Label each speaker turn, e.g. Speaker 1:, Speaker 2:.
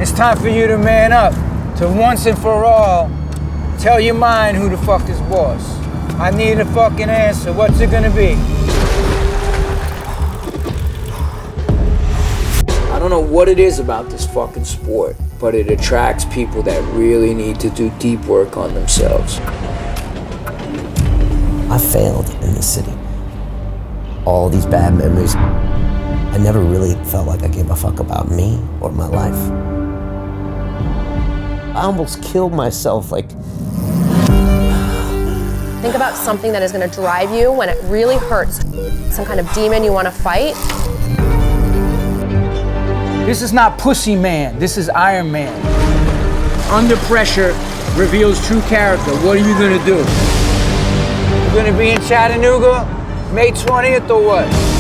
Speaker 1: It's time for you to man up, to once and for all, tell your mind who the fuck is boss. I need a fucking answer. What's it gonna be? I don't know what it is about this fucking sport, but it attracts people that really need to do deep work on themselves.
Speaker 2: I failed in this city. All these bad memories. I never really felt like I gave a fuck about me or my life. I almost killed myself, like.
Speaker 3: Think about something that is gonna drive you when it really hurts. Some kind of demon you wanna fight.
Speaker 1: This is not Pussy Man, this is Iron Man. Under pressure reveals true character. What are you gonna do? You gonna be in Chattanooga May 20th or what?